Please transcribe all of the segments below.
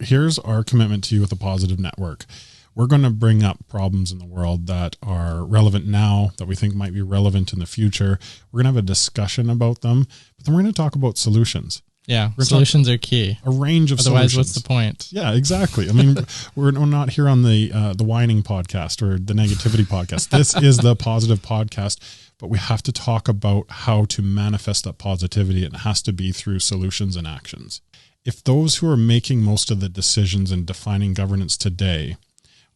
here's our commitment to you with a positive network. We're going to bring up problems in the world that are relevant now, that we think might be relevant in the future. We're going to have a discussion about them, but then we're going to talk about solutions. Yeah, solutions are key. A range of Otherwise, solutions. what's the point? Yeah, exactly. I mean, we're not here on the whining podcast or the negativity podcast. This is the positive podcast, but we have to talk about how to manifest that positivity. It has to be through solutions and actions. If those who are making most of the decisions and defining governance today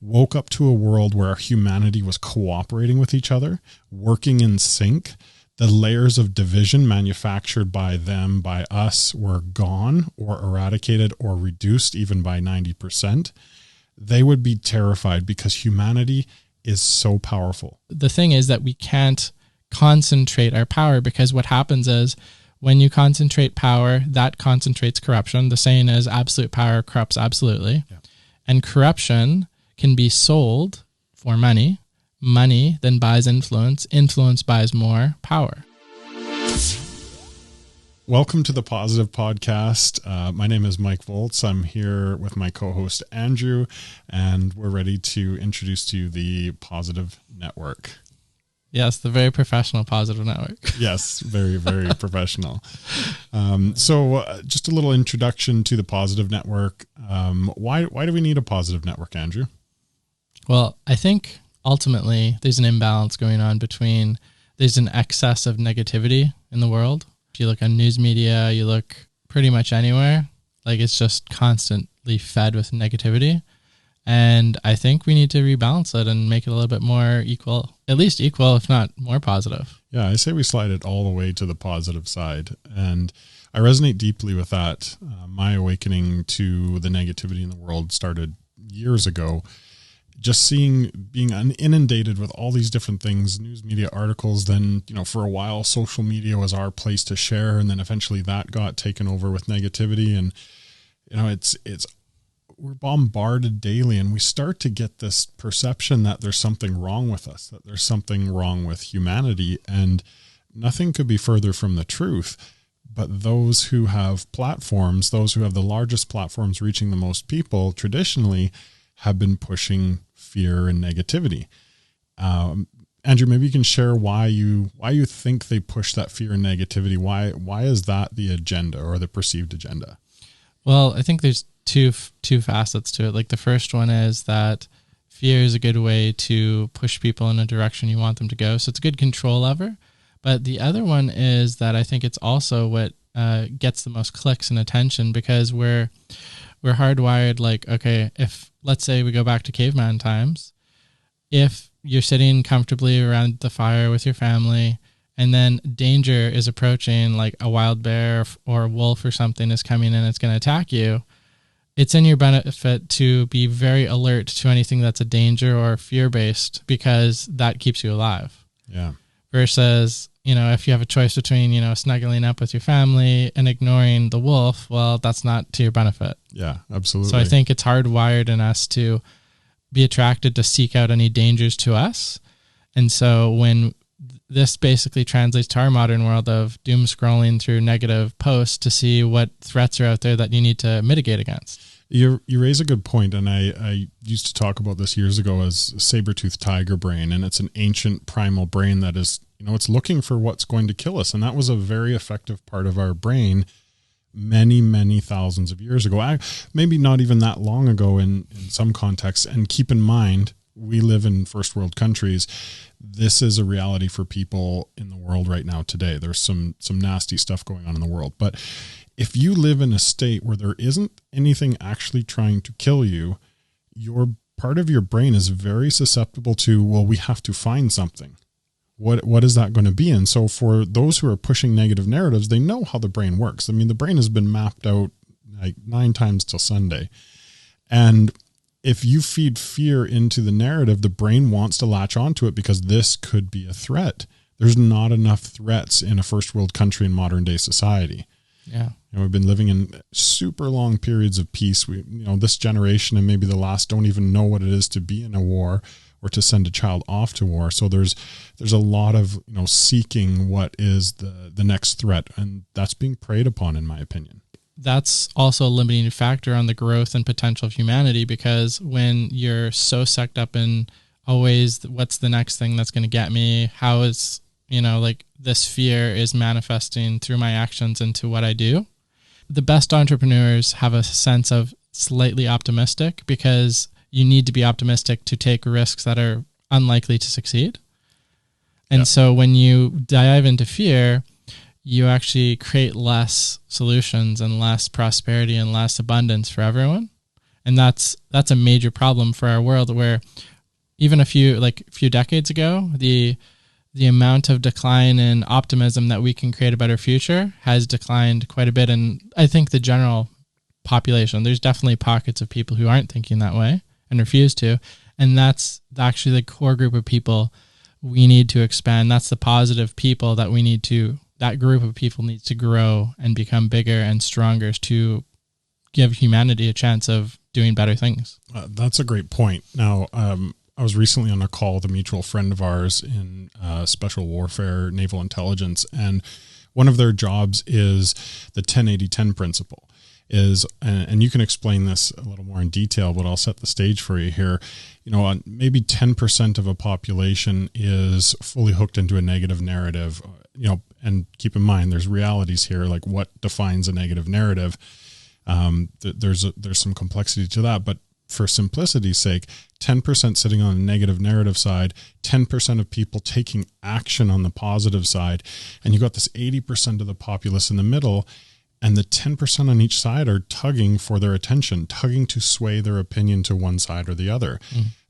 woke up to a world where humanity was cooperating with each other, working in sync, the layers of division manufactured by them, by us, were gone or eradicated or reduced even by 90%, they would be terrified because humanity is so powerful. The thing is that we can't concentrate our power, because what happens is when you concentrate power, that concentrates corruption. The saying is absolute power corrupts absolutely. Yeah. And corruption can be sold for money. Money then buys influence. Influence buys more power. Welcome to the Positive Podcast. My name is Mike Volz. I'm here with my co-host Andrew, and we're ready to introduce to you the Positive Network. Yes, the very professional Positive Network. Yes, very, very professional. So just a little introduction to the Positive Network. Why do we need a positive network, Andrew? Well, I think ultimately there's an imbalance going on between, there's an excess of negativity in the world. If you look on news media, you look pretty much anywhere, like it's just constantly fed with negativity. And I think we need to rebalance it and make it a little bit more equal, at least equal, if not more positive. Yeah, I say we slide it all the way to the positive side. And I resonate deeply with that. My awakening to the negativity in the world started years ago. Just being inundated with all these different things, news media articles, then, for a while, social media was our place to share. And then eventually that got taken over with negativity. And, we're bombarded daily, and we start to get this perception that there's something wrong with us, that there's something wrong with humanity. And nothing could be further from the truth. But those who have platforms, those who have the largest platforms reaching the most people, traditionally have been pushing fear and negativity. Andrew, maybe you can share why you think they push that fear and negativity. Why is that the agenda or the perceived agenda? Well, I think there's two facets to it. Like the first one is that fear is a good way to push people in a direction you want them to go. So it's a good control lever. But the other one is that I think it's also what gets the most clicks and attention, because we're hardwired. Like, okay, if let's say we go back to caveman times, if you're sitting comfortably around the fire with your family and then danger is approaching, like a wild bear or a wolf or something is coming and it's going to attack you, it's in your benefit to be very alert to anything that's a danger or fear-based, because that keeps you alive. Yeah. Versus, if you have a choice between, snuggling up with your family and ignoring the wolf, well, that's not to your benefit. Yeah, absolutely. So I think it's hardwired in us to be attracted to seek out any dangers to us. And so when this basically translates to our modern world of doom scrolling through negative posts to see what threats are out there that you need to mitigate against. You raise a good point, and I used to talk about this years ago as saber-toothed tiger brain, and it's an ancient primal brain that is, it's looking for what's going to kill us, and that was a very effective part of our brain many, many thousands of years ago. Maybe not even that long ago in some contexts, and keep in mind, we live in first world countries. This is a reality for people in the world right now today. There's some nasty stuff going on in the world, but if you live in a state where there isn't anything actually trying to kill you, your part of your brain is very susceptible to, well, we have to find something. What is that going to be? And so for those who are pushing negative narratives, they know how the brain works. I mean, the brain has been mapped out like 9 times till Sunday. And if you feed fear into the narrative, the brain wants to latch onto it because this could be a threat. There's not enough threats in a first world country in modern day society. Yeah. We've been living in super long periods of peace. This generation and maybe the last don't even know what it is to be in a war or to send a child off to war. So there's a lot of, seeking what is the next threat, and that's being preyed upon, in my opinion. that's also a limiting factor on the growth and potential of humanity, because when you're so sucked up in always what's the next thing that's going to get me, how is, like this fear is manifesting through my actions into what I do. The best entrepreneurs have a sense of slightly optimistic, because you need to be optimistic to take risks that are unlikely to succeed. And so when you dive into fear, you actually create less solutions and less prosperity and less abundance for everyone. And that's a major problem for our world, where even a few decades ago, the amount of decline in optimism that we can create a better future has declined quite a bit. And I think the general population, there's definitely pockets of people who aren't thinking that way and refuse to. And that's actually the core group of people we need to expand. That's the positive people that that group of people needs to grow and become bigger and stronger to give humanity a chance of doing better things. That's a great point. Now, I was recently on a call with a mutual friend of ours in special warfare, naval intelligence, and one of their jobs is the 10-80-10 principle. And you can explain this a little more in detail, but I'll set the stage for you here. Maybe 10% of a population is fully hooked into a negative narrative, and keep in mind, there's realities here, like what defines a negative narrative. There's some complexity to that, but for simplicity's sake, 10% sitting on the negative narrative side, 10% of people taking action on the positive side, and you got this 80% of the populace in the middle, and the 10% on each side are tugging for their attention, tugging to sway their opinion to one side or the other.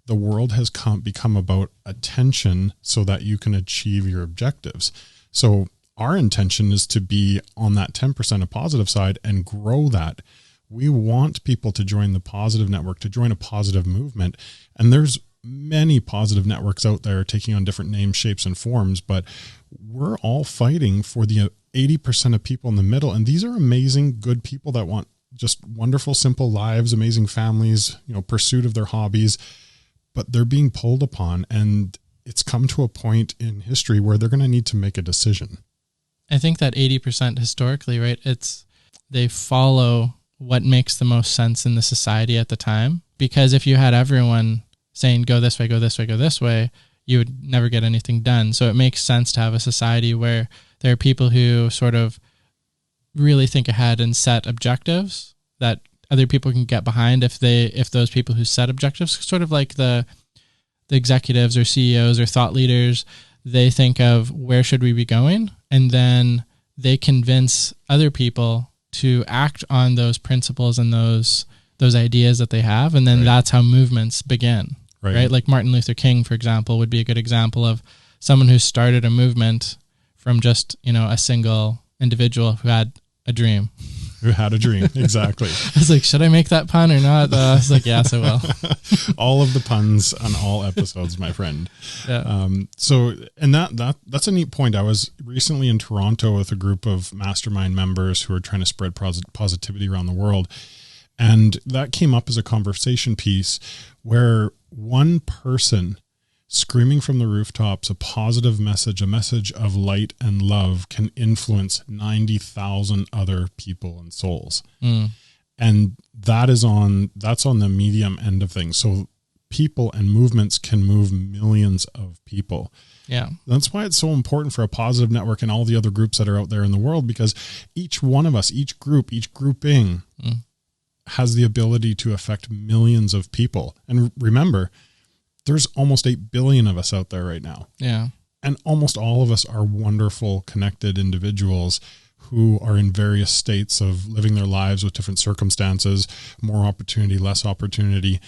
The world has become about attention so that you can achieve your objectives. So our intention is to be on that 10% of positive side and grow that. We want people to join the positive network, to join a positive movement. And there's many positive networks out there taking on different names, shapes, and forms, but we're all fighting for the 80% of people in the middle. And these are amazing, good people that want just wonderful, simple lives, amazing families, pursuit of their hobbies, but they're being pulled upon. And it's come to a point in history where they're going to need to make a decision. I think that 80% historically, right? They follow what makes the most sense in the society at the time. Because if you had everyone saying, go this way, go this way, go this way, you would never get anything done. So it makes sense to have a society where there are people who sort of really think ahead and set objectives that other people can get behind if those people who set objectives, sort of like the executives or CEOs or thought leaders, they think of where should we be going, and then they convince other people to act on those principles and those ideas that they have, and then that's how movements begin. Right? Like Martin Luther King, for example, would be a good example of someone who started a movement from just, a single individual who had a dream. Who had a dream, exactly. I was like, should I make that pun or not? I was like, yes, I will. All of the puns on all episodes, my friend. Yeah. And that's a neat point. I was recently in Toronto with a group of mastermind members who are trying to spread positivity around the world. And that came up as a conversation piece where one person screaming from the rooftops a positive message, a message of light and love, can influence 90,000 other people and souls. And that's on the medium end of things. So people and movements can move millions of people. Yeah. That's why it's so important for a positive network and all the other groups that are out there in the world, because each one of us, each group, each grouping has the ability to affect millions of people. And remember, there's almost 8 billion of us out there right now. Yeah. And almost all of us are wonderful, connected individuals who are in various states of living their lives with different circumstances, more opportunity, less opportunity.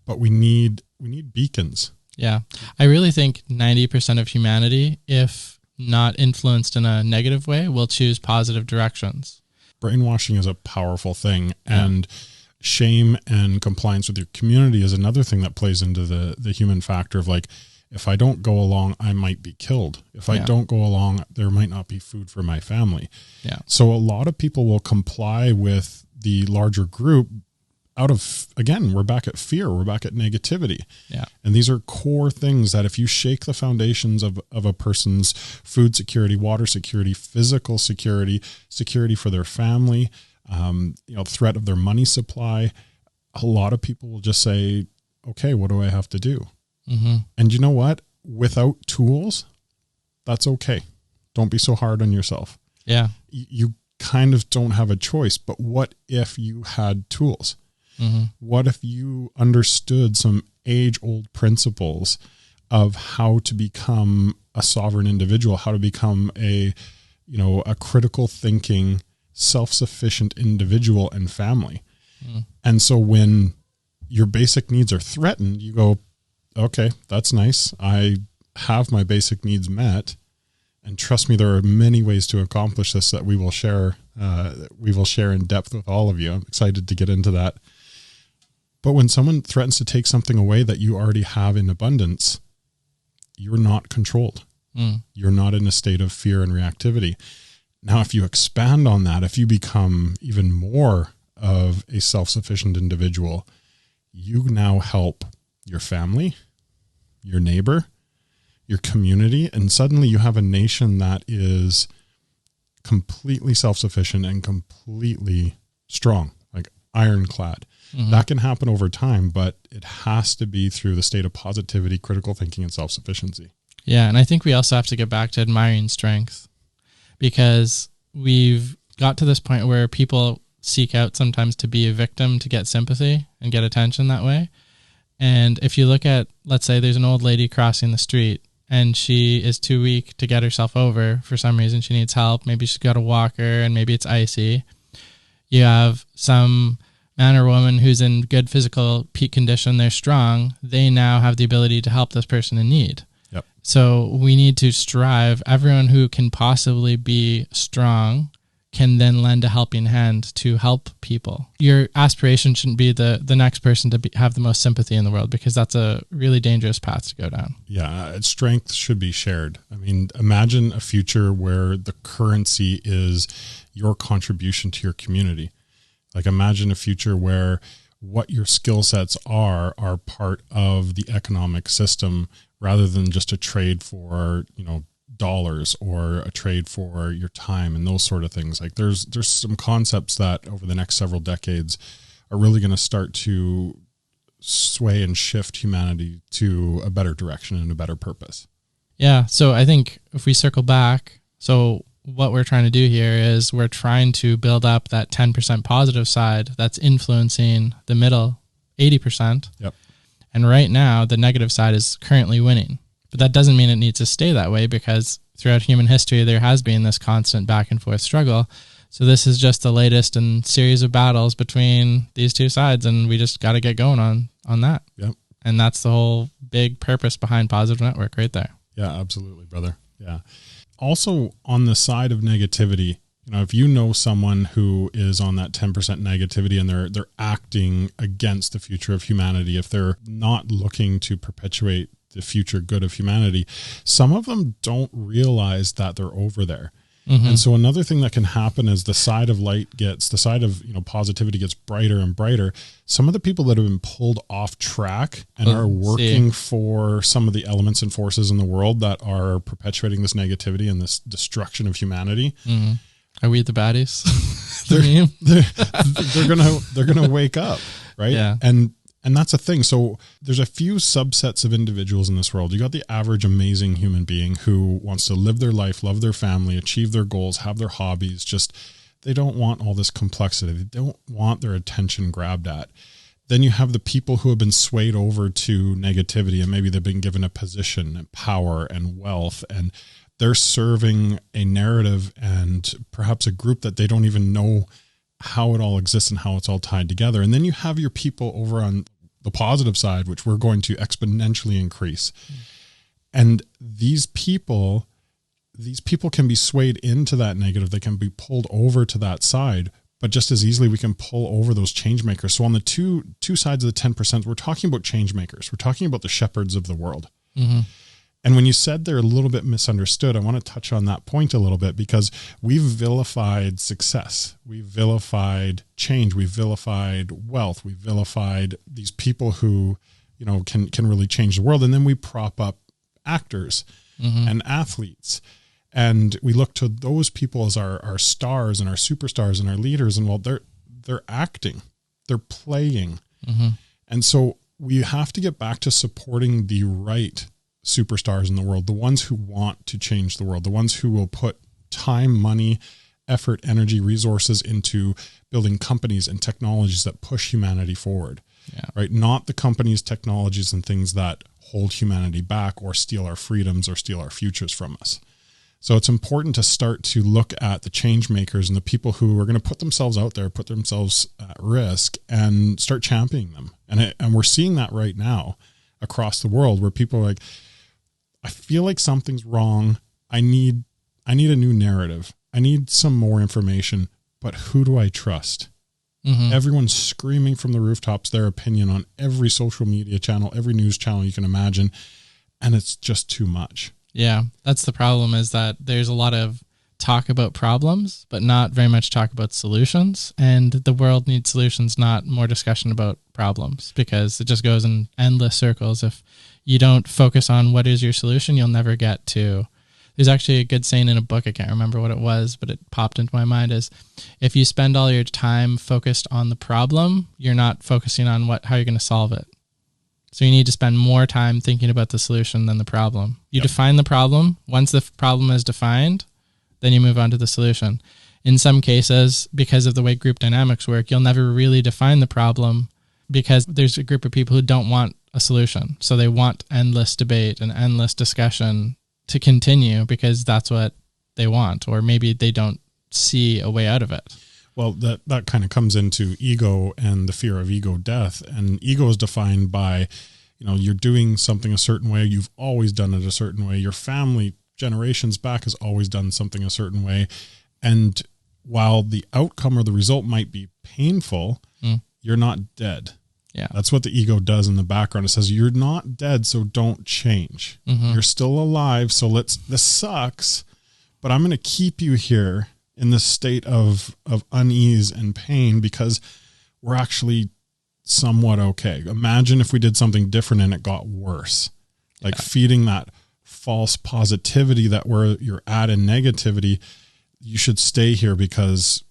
But we need beacons. Yeah. I really think 90% of humanity, if not influenced in a negative way, will choose positive directions. Brainwashing is a powerful thing. Yeah. And shame and compliance with your community is another thing that plays into the human factor of like, if I don't go along, I might be killed. If I don't go along, there might not be food for my family. Yeah. So a lot of people will comply with the larger group out of, again, we're back at fear. We're back at negativity. Yeah. And these are core things that if you shake the foundations of a person's food security, water security, physical security, security for their family, threat of their money supply, a lot of people will just say, okay, what do I have to do? Mm-hmm. And you know what? Without tools, that's okay. Don't be so hard on yourself. Yeah. You kind of don't have a choice, but what if you had tools? Mm-hmm. What if you understood some age-old principles of how to become a sovereign individual, how to become a critical thinking, self-sufficient individual and family? Mm. And so when your basic needs are threatened, you go, okay, that's nice. I have my basic needs met. And trust me, there are many ways to accomplish this that we will share. We will share in depth with all of you. I'm excited to get into that. But when someone threatens to take something away that you already have in abundance, you're not controlled. Mm. You're not in a state of fear and reactivity. Now, if you expand on that, if you become even more of a self-sufficient individual, you now help your family, your neighbor, your community, and suddenly you have a nation that is completely self-sufficient and completely strong, like ironclad. Mm-hmm. That can happen over time, but it has to be through the state of positivity, critical thinking, and self-sufficiency. Yeah, and I think we also have to get back to admiring strength, because we've got to this point where people seek out sometimes to be a victim to get sympathy and get attention that way. And if you look at, let's say there's an old lady crossing the street and she is too weak to get herself over for some reason, she needs help. Maybe she's got a walker and maybe it's icy. You have some man or woman who's in good physical peak condition, they're strong. They now have the ability to help this person in need. Yep. So we need to strive. Everyone who can possibly be strong can then lend a helping hand to help people. Your aspiration shouldn't be the next person to have the most sympathy in the world, because that's a really dangerous path to go down. Yeah, strength should be shared. I mean, imagine a future where the currency is your contribution to your community. Like, imagine a future where what your skill sets are part of the economic system, rather than just a trade for, dollars or a trade for your time and those sort of things. Like, there's some concepts that over the next several decades are really going to start to sway and shift humanity to a better direction and a better purpose. Yeah. So I think if we circle back, so what we're trying to do here is we're trying to build up that 10% positive side that's influencing the middle 80%. Yep. And right now the negative side is currently winning. But that doesn't mean it needs to stay that way, because throughout human history, there has been this constant back and forth struggle. So this is just the latest in series of battles between these two sides, and we just got to get going on that. Yep. And that's the whole big purpose behind Positive Network right there. Yeah, absolutely, brother. Yeah. Also, on the side of negativity, if you know someone who is on that 10% negativity and they're acting against the future of humanity, if they're not looking to perpetuate the future good of humanity, some of them don't realize that they're over there. Mm-hmm. And so another thing that can happen is the side of positivity gets brighter and brighter. Some of the people that have been pulled off track and are working for some of the elements and forces in the world that are perpetuating this negativity and this destruction of humanity. Mm-hmm. Are we the baddies? they're gonna wake up, right? Yeah. And that's a thing. So there's a few subsets of individuals in this world. You got the average amazing human being who wants to live their life, love their family, achieve their goals, have their hobbies. Just, they don't want all this complexity. They don't want their attention grabbed at. Then you have the people who have been swayed over to negativity, and maybe they've been given a position and power and wealth, and they're serving a narrative and perhaps a group that they don't even know how it all exists and how it's all tied together. And then you have your people over on the positive side, which we're going to exponentially increase. And these people can be swayed into that negative. They can be pulled over to that side, but just as easily we can pull over those change makers. So on the two sides of the 10%, we're talking about change makers. We're talking about the shepherds of the world. Mm-hmm. And when you said they're a little bit misunderstood, I want to touch on that point a little bit, because we've vilified success. We've vilified change. We've vilified wealth. We've vilified these people who, can really change the world. And then we prop up actors mm-hmm. and athletes. And we look to those people as our stars and our superstars and our leaders. And well, they're acting, they're playing. Mm-hmm. And so we have to get back to supporting the right superstars in the world, the ones who want to change the world, the ones who will put time, money, effort, energy, resources into building companies and technologies that push humanity forward. Yeah. Right? Not the companies, technologies, and things that hold humanity back or steal our freedoms or steal our futures from us. So it's important to start to look at the change makers and the people who are going to put themselves out there, put themselves at risk, and start championing them. And we're seeing that right now across the world, where people are like, I feel like something's wrong. I need a new narrative. I need some more information, but who do I trust? Mm-hmm. Everyone's screaming from the rooftops their opinion on every social media channel, every news channel you can imagine, and it's just too much. Yeah, that's the problem, is that there's a lot of talk about problems, but not very much talk about solutions. And the world needs solutions, not more discussion about problems, because it just goes in endless circles. If you don't focus on what is your solution, you'll never get to. There's actually a good saying in a book, I can't remember what it was, but it popped into my mind, is if you spend all your time focused on the problem, you're not focusing on how you're going to solve it. So you need to spend more time thinking about the solution than the problem. You define the problem. Once the problem is defined, then you move on to the solution. In some cases, because of the way group dynamics work, you'll never really define the problem, because there's a group of people who don't want a solution. So they want endless debate and endless discussion to continue because that's what they want, or maybe they don't see a way out of it. Well, that kind of comes into ego and the fear of ego death. And ego is defined by, you're doing something a certain way. You've always done it a certain way. Your family generations back has always done something a certain way. And while the outcome or the result might be painful, you're not dead. Yeah. That's what the ego does in the background. It says, you're not dead, so don't change. Mm-hmm. You're still alive. So this sucks, but I'm going to keep you here in this state of unease and pain because we're actually somewhat okay. Imagine if we did something different and it got worse, like feeding that false positivity that where you're at in negativity. You should stay here because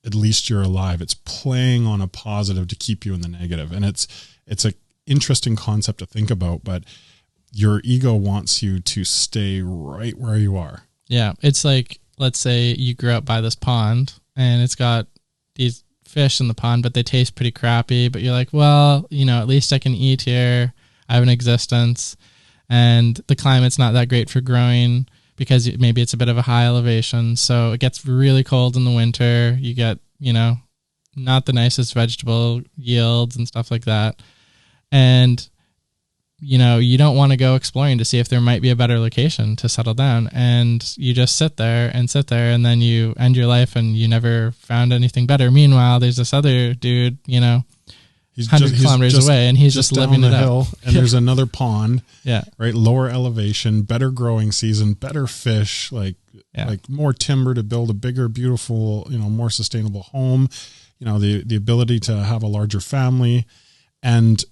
at least you're alive. It's playing on a positive to keep you in the negative. And it's an interesting concept to think about, but your ego wants you to stay right where you are. Yeah. It's like, let's say you grew up by this pond and it's got these fish in the pond, but they taste pretty crappy, but you're like, well, at least I can eat here. I have an existence, and the climate's not that great for growing because maybe it's a bit of a high elevation. So it gets really cold in the winter. You get, not the nicest vegetable yields and stuff like that. And you don't want to go exploring to see if there might be a better location to settle down. And you just sit there, and then you end your life and you never found anything better. Meanwhile, there's this other dude, he's 100 kilometers away, and he's just living it up. And there's another pond, yeah, right? Lower elevation, better growing season, better fish, like more timber to build a bigger, beautiful, more sustainable home, the ability to have a larger family. And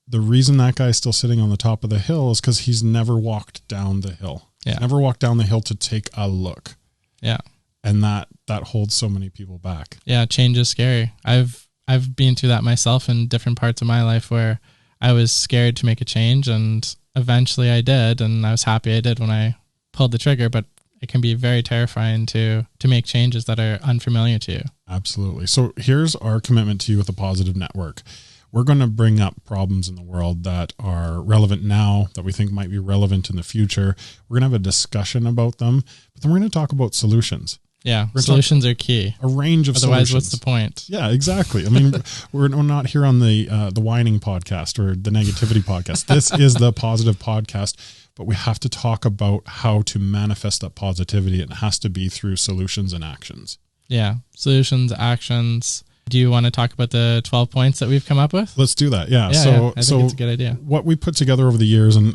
the reason that guy's still sitting on the top of the hill is because he's never walked down the hill. Yeah. He's never walked down the hill to take a look. Yeah. And that holds so many people back. Yeah. Change is scary. I've been through that myself in different parts of my life where I was scared to make a change, and eventually I did. And I was happy I did when I pulled the trigger, but it can be very terrifying to make changes that are unfamiliar to you. Absolutely. So here's our commitment to you with the Positive Network. We're going to bring up problems in the world that are relevant now, that we think might be relevant in the future. We're going to have a discussion about them, but then we're going to talk about solutions. Yeah, solutions are key. A range of Otherwise, solutions. What's the point? Yeah, exactly. I mean, we're not here on the whining podcast or the negativity podcast. This is the positive podcast, but we have to talk about how to manifest that positivity. It has to be through solutions and actions. Yeah, solutions, actions. Do you want to talk about the 12 points that we've come up with? Let's do that. Yeah. I think it's a good idea. What we put together over the years, and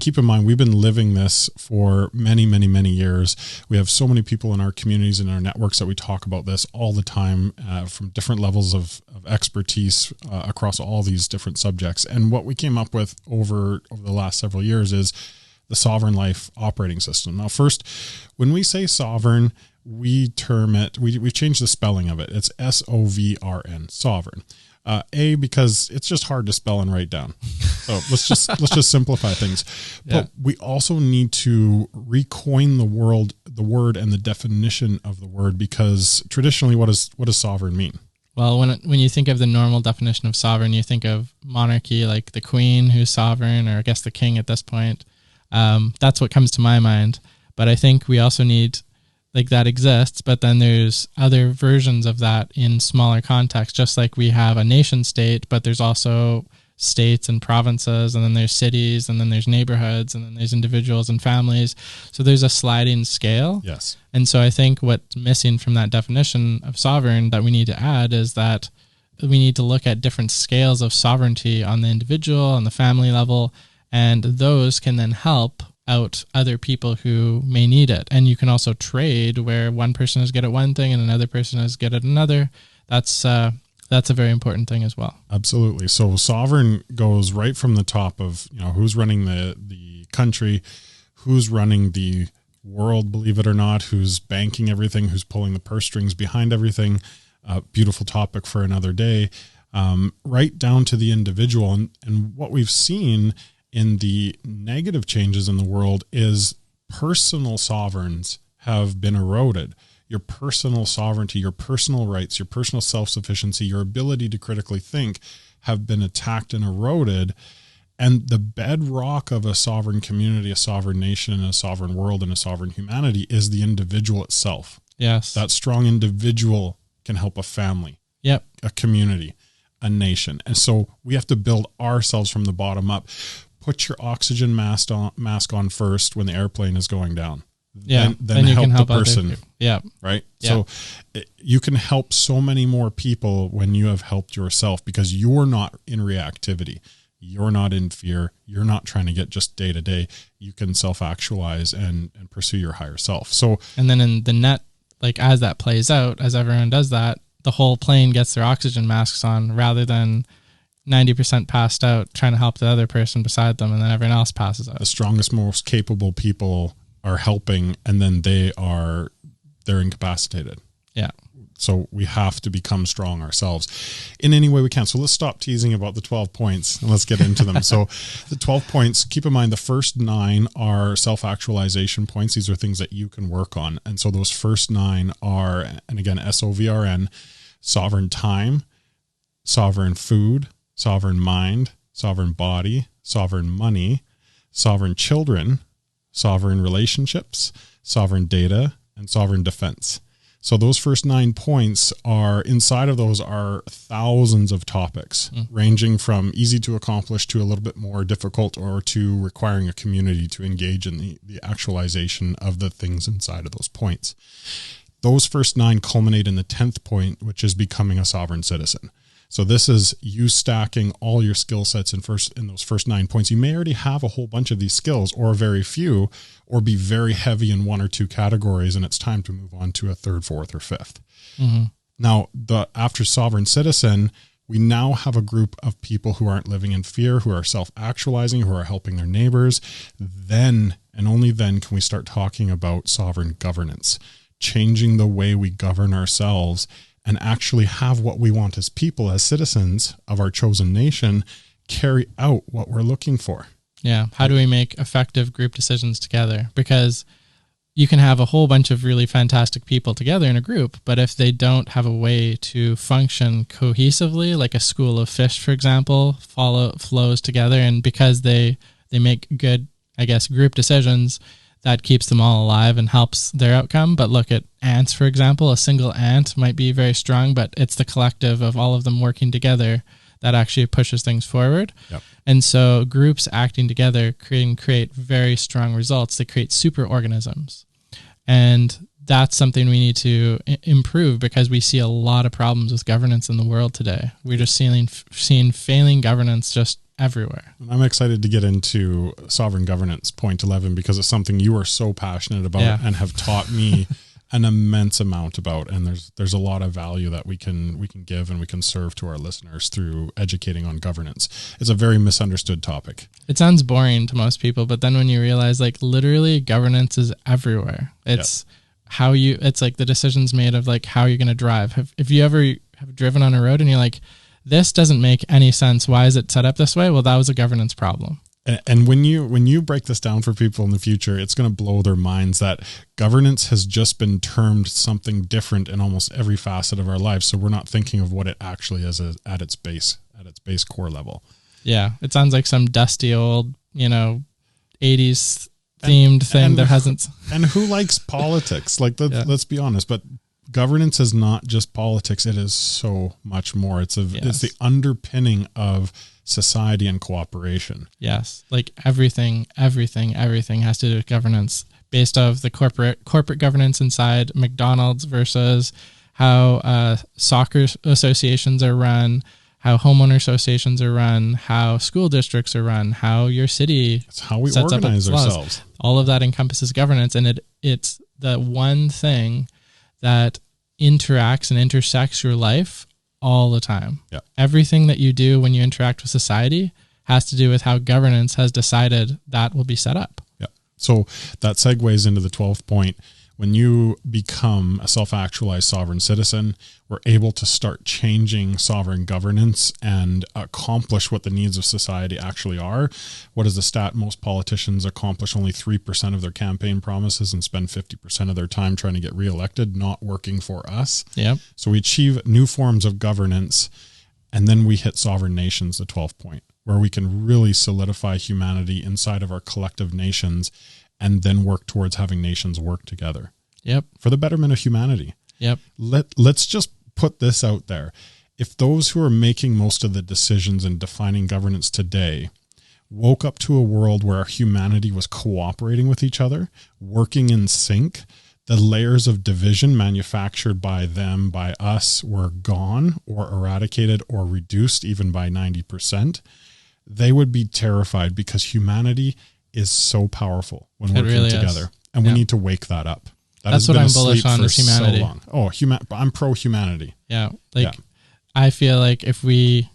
keep in mind, we've been living this for many, many, many years. We have so many people in our communities and our networks that we talk about this all the time from different levels of expertise across all these different subjects. And what we came up with over the last several years is the sovereign life operating system. Now, first, when we say sovereign, we term it, we've changed the spelling of it. It's SOVRN, sovereign. Because it's just hard to spell and write down. So let's just simplify things. Yeah. But we also need to recoin the word and the definition of the word, because traditionally, what does sovereign mean? Well, when you think of the normal definition of sovereign, you think of monarchy, like the queen who's sovereign, or I guess the king at this point. That's what comes to my mind. But I think we also need, like, that exists, but then there's other versions of that in smaller contexts, just like we have a nation state, but there's also states and provinces, and then there's cities, and then there's neighborhoods, and then there's individuals and families. So there's a sliding scale. Yes. And so I think what's missing from that definition of sovereign that we need to add is that we need to look at different scales of sovereignty on the individual, on the family level, and those can then help out other people who may need it. And you can also trade where one person is good at one thing and another person is good at another. That's a very important thing as well. Absolutely. So sovereign goes right from the top of, who's running the country, who's running the world, believe it or not, who's banking everything, who's pulling the purse strings behind everything. Beautiful topic for another day. Right down to the individual. And what we've seen in the negative changes in the world is personal sovereigns have been eroded. Your personal sovereignty, your personal rights, your personal self-sufficiency, your ability to critically think have been attacked and eroded. And the bedrock of a sovereign community, a sovereign nation, a sovereign world, and a sovereign humanity is the individual itself. Yes. That strong individual can help a family, yep, a community, a nation. And so we have to build ourselves from the bottom up. Put your oxygen mask on first when the airplane is going down. Yeah. Then you help can help the person. Yeah. Right. Yeah. So you can help so many more people when you have helped yourself, because you're not in reactivity. You're not in fear. You're not trying to get just day to day. You can self-actualize and pursue your higher self. So, and then in the net, like as that plays out, as everyone does that, the whole plane gets their oxygen masks on rather than 90% passed out trying to help the other person beside them, and then everyone else passes out. The strongest, most capable people are helping, and then they're incapacitated. Yeah. So we have to become strong ourselves in any way we can. So let's stop teasing about the 12 points and let's get into them. So the 12 points, keep in mind the first 9 are self-actualization points. These are things that you can work on. And so those first 9 are, and again, SOVRN, sovereign time, sovereign food, sovereign mind, sovereign body, sovereign money, sovereign children, sovereign relationships, sovereign data, and sovereign defense. So those first 9 points are, inside of those are thousands of topics, ranging from easy to accomplish to a little bit more difficult, or to requiring a community to engage in the actualization of the things inside of those points. Those first 9 culminate in the 10th point, which is becoming a sovereign citizen. So this is you stacking all your skill sets in those first 9 points. You may already have a whole bunch of these skills, or very few, or be very heavy in 1 or 2 categories, and it's time to move on to a 3rd, 4th, or 5th. Mm-hmm. Now, after sovereign citizen, we now have a group of people who aren't living in fear, who are self-actualizing, who are helping their neighbors. Then, and only then, can we start talking about sovereign governance, changing the way we govern ourselves and actually have what we want as people, as citizens of our chosen nation, carry out what we're looking for. Yeah. How do we make effective group decisions together? Because you can have a whole bunch of really fantastic people together in a group, but if they don't have a way to function cohesively, like a school of fish, for example, flows together, and because they make good, I guess, group decisions, that keeps them all alive and helps their outcome. But look at ants, for example. A single ant might be very strong, but it's the collective of all of them working together that actually pushes things forward. Yep. And so groups acting together create very strong results. They create super organisms. And that's something we need to improve, because we see a lot of problems with governance in the world today. We're just seeing failing governance just everywhere. I'm excited to get into sovereign governance, point 11, because it's something you are so passionate about and have taught me an immense amount about, and there's a lot of value that we can give and we can serve to our listeners through educating on governance. It's a very misunderstood topic. It sounds boring to most people, but then when you realize like literally governance is everywhere. It's how it's like the decisions made of like how you're going to drive. If you ever have driven on a road and you're like, this doesn't make any sense. Why is it set up this way? Well, that was a governance problem. And when you break this down for people in the future, it's going to blow their minds that governance has just been termed something different in almost every facet of our lives. So we're not thinking of what it actually is at its base core level. Yeah. It sounds like some dusty old, 80s themed thing that hasn't. And who likes politics? Like, let's be honest, but governance is not just politics. It is so much more. It's the underpinning of society and cooperation. Yes. Like everything has to do with governance based off the corporate governance inside McDonald's versus how soccer associations are run, how homeowner associations are run, how school districts are run, how your city It's how we organize ourselves. All of that encompasses governance, and it's the one thing that interacts and intersects your life all the time. Yeah. Everything that you do when you interact with society has to do with how governance has decided that will be set up. Yeah. So that segues into the 12th point. When you become a self-actualized sovereign citizen, we're able to start changing sovereign governance and accomplish what the needs of society actually are. What is the stat? Most politicians accomplish only 3% of their campaign promises and spend 50% of their time trying to get reelected, not working for us. Yep. So we achieve new forms of governance, and then we hit sovereign nations, the 12th point, where we can really solidify humanity inside of our collective nations and then work towards having nations work together. Yep. For the betterment of humanity. Yep. Let's just put this out there. If those who are making most of the decisions and defining governance today woke up to a world where humanity was cooperating with each other, working in sync, the layers of division manufactured by them, by us, were gone or eradicated or reduced even by 90%, they would be terrified, because humanity is so powerful when working really together. And we need to wake that up. That's what I'm bullish on, is humanity. I'm pro-humanity. Yeah. I feel like if we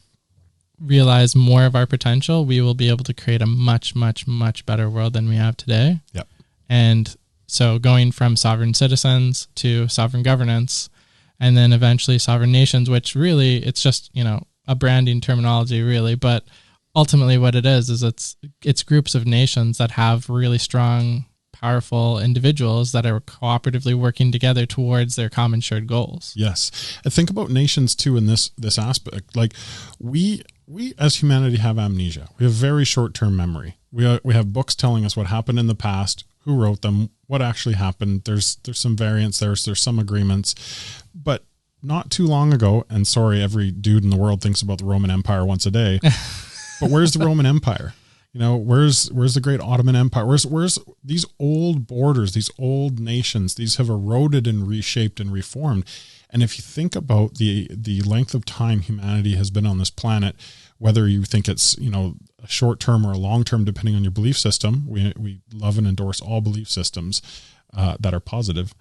realize more of our potential, we will be able to create a much, much, much better world than we have today. Yep. And so going from sovereign citizens to sovereign governance, and then eventually sovereign nations, which really it's just, a branding terminology really, but ultimately what it is it's groups of nations that have really strong, powerful individuals that are cooperatively working together towards their common shared goals. Yes. I think about nations too in this aspect. Like we as humanity have amnesia. We have very short-term memory. We have books telling us what happened in the past, who wrote them, what actually happened. There's some variants, there's some agreements, but not too long ago, and sorry, every dude in the world thinks about the Roman Empire once a day. But where's the Roman Empire? Where's the great Ottoman Empire? Where's these old borders, these old nations? These have eroded and reshaped and reformed. And if you think about the length of time humanity has been on this planet, whether you think it's, a short term or a long term, depending on your belief system, we love and endorse all belief systems that are positive.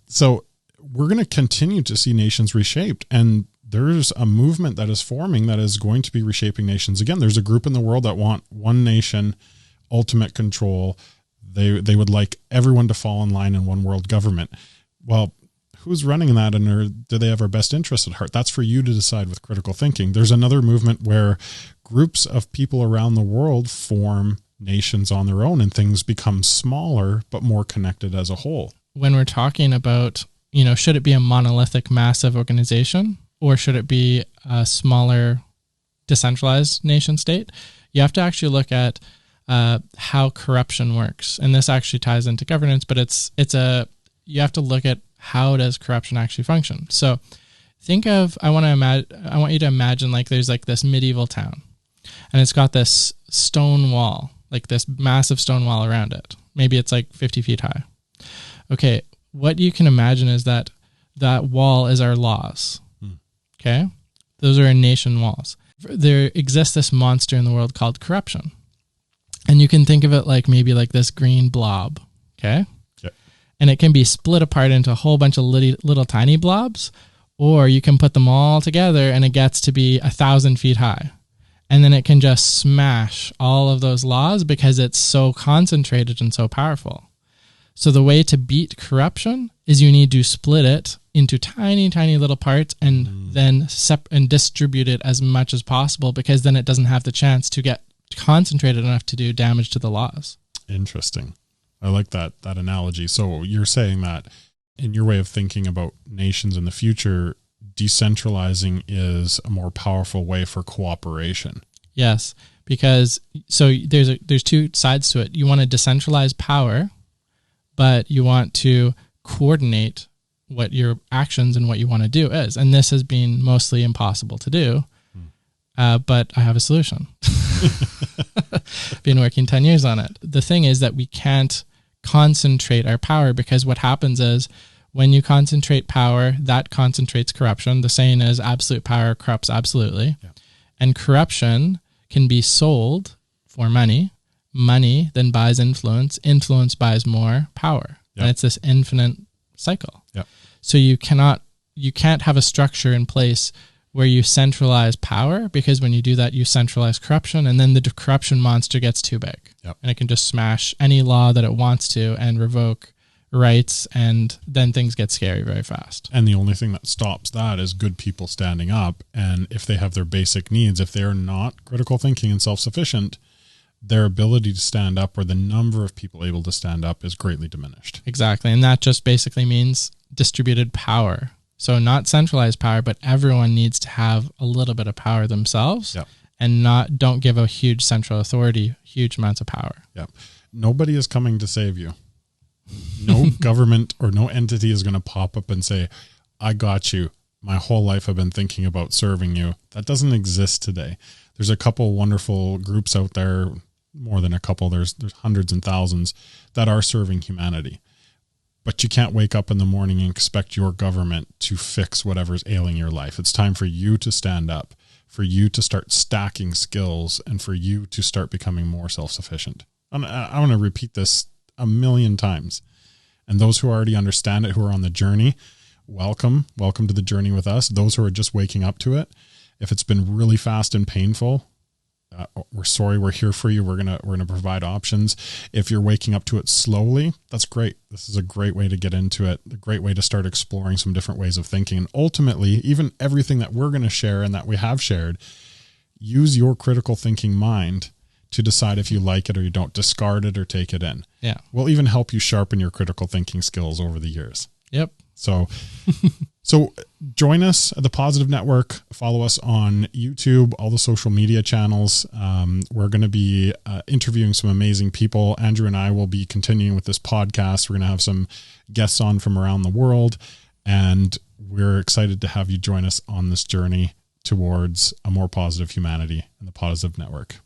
So we're going to continue to see nations reshaped, and there's a movement that is forming that is going to be reshaping nations. Again, there's a group in the world that want one nation, ultimate control. They would like everyone to fall in line in one world government. Well, who's running that, and do they have our best interests at heart? That's for you to decide with critical thinking. There's another movement where groups of people around the world form nations on their own, and things become smaller but more connected as a whole. When we're talking about, should it be a monolithic, massive organization, or should it be a smaller, decentralized nation state? You have to actually look at how corruption works. And this actually ties into governance, but you have to look at how does corruption actually function. So think of, I want you to imagine like there's like this medieval town, and it's got this stone wall, like this massive stone wall around it. Maybe it's like 50 feet high. Okay, what you can imagine is that wall is our laws. Okay, those are our nation walls. There exists this monster in the world called corruption. And you can think of it like maybe like this green blob. Okay. Yep. and it can be split apart into a whole bunch of little tiny blobs, or you can put them all together and it gets to be 1,000 feet high. And then it can just smash all of those laws because it's so concentrated and so powerful. So the way to beat corruption is you need to split it into tiny, tiny little parts and then distribute it as much as possible, because then it doesn't have the chance to get concentrated enough to do damage to the laws. Interesting. I like that analogy. So you're saying that in your way of thinking about nations in the future, decentralizing is a more powerful way for cooperation. Yes, because so there's two sides to it. You want to decentralize power, but you want to coordinate what your actions and what you want to do is. And this has been mostly impossible to do, but I have a solution. Been working 10 years on it. The thing is that we can't concentrate our power, because what happens is when you concentrate power, that concentrates corruption. The saying is absolute power corrupts absolutely. Yeah. And corruption can be sold for money. Money then buys influence. Influence buys more power. Yep. And it's this infinite cycle. Yep. So you can't have a structure in place where you centralize power, because when you do that, you centralize corruption, and then the corruption monster gets too big. Yep. And it can just smash any law that it wants to and revoke rights, and then things get scary very fast. And the only thing that stops that is good people standing up. And if they have their basic needs, if they're not critical thinking and self-sufficient, their ability to stand up, or the number of people able to stand up, is greatly diminished. Exactly. And that just basically means distributed power. So not centralized power, but everyone needs to have a little bit of power themselves. Yep. And don't give a huge central authority huge amounts of power. Yep. Nobody is coming to save you. No government or no entity is going to pop up and say, I got you. My whole life I've been thinking about serving you. That doesn't exist today. There's a couple wonderful groups out there, more than a couple. There's hundreds and thousands that are serving humanity. But you can't wake up in the morning and expect your government to fix whatever's ailing your life. It's time for you to stand up, for you to start stacking skills, and for you to start becoming more self-sufficient. And I want to repeat this 1,000,000 times. And those who already understand it, who are on the journey, welcome to the journey with us. Those who are just waking up to it, if it's been really fast and painful, we're sorry. We're here for you. We're gonna provide options. If you're waking up to it slowly, that's great. This is a great way to get into it. A great way to start exploring some different ways of thinking. And ultimately, even everything that we're going to share and that we have shared, use your critical thinking mind to decide if you like it or you don't. Discard it or take it in. Yeah, we'll even help you sharpen your critical thinking skills over the years. Yep. So join us at the Positive Network. Follow us on YouTube, all the social media channels. We're going to be interviewing some amazing people. Andrew and I will be continuing with this podcast. We're going to have some guests on from around the world, and we're excited to have you join us on this journey towards a more positive humanity in the Positive Network.